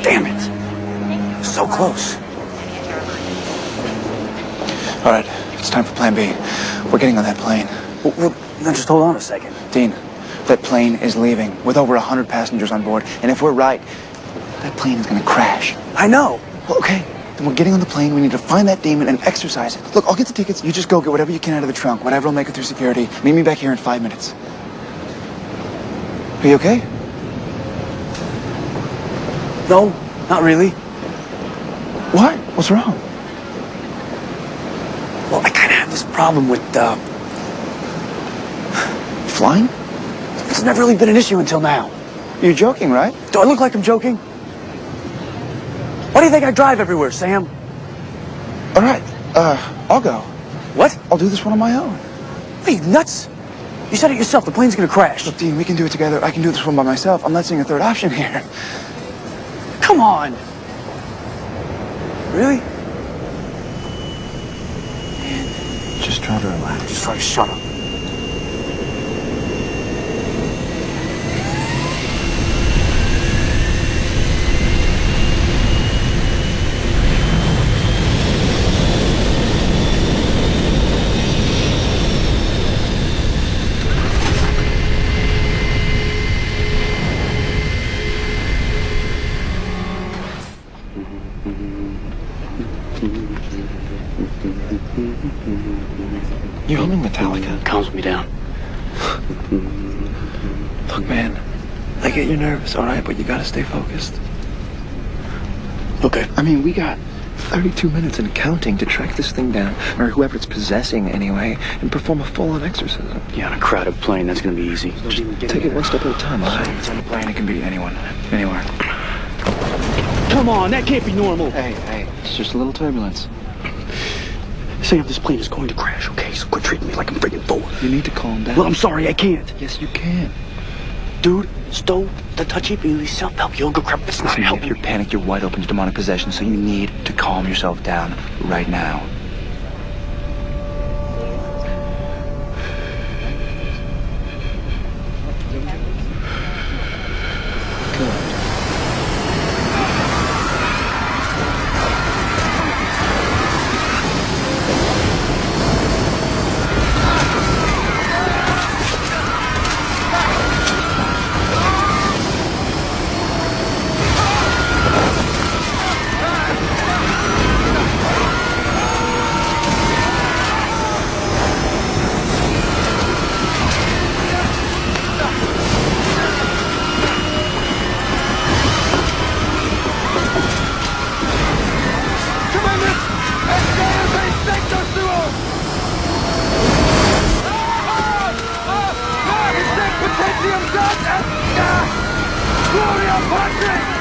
Damn it. So close. All right, it's time for plan B. We're getting on that plane. Well, now just hold on a second. Dean, that plane is leaving with over 100 passengers on board. And if we're right, that plane is going to crash. I know. Well, okay, then we're getting on the plane. We need to find that demon and exorcise it. Look, I'll get the tickets. You just go get whatever you can out of the trunk. Whatever will make it through security. Meet me back here in 5 minutes. Are you okay? No, not really. What? What's wrong? Well, I kind of have this problem with, Flying? It's never really been an issue until now. You're joking, right? Do I look like I'm joking? Why do you think I drive everywhere, Sam? All right, I'll go. What? I'll do this one on my own. Are you nuts? You said it yourself, the plane's gonna crash. Look, Dean, we can do it together. I can do this one by myself. I'm not seeing a third option here. Come on. Really? Just try to relax. Just try to shut up. You humming Metallica? Calms me down. Look, man, I get you're nervous, all right, but you gotta stay focused. Okay. I mean, we got 32 minutes and counting to track this thing down, or whoever it's possessing anyway, and perform a full-on exorcism. Yeah, on a crowded plane, that's gonna be easy. Just take it one step at a time, all right? It's on the plane, it can be anyone, anywhere. Come on, that can't be normal. Hey, it's just a little turbulence. Sam, this plane is going to crash, okay? So quit treating me like I'm freaking Thor. You need to calm down. Well, I'm sorry, I can't. Yes, you can. Dude, Stowe, the touchy-feely self-help yoga crap, that's not Listen, helping. you're panicked, you're wide open to demonic possession, so you need to calm yourself down right now. Gloria Patri!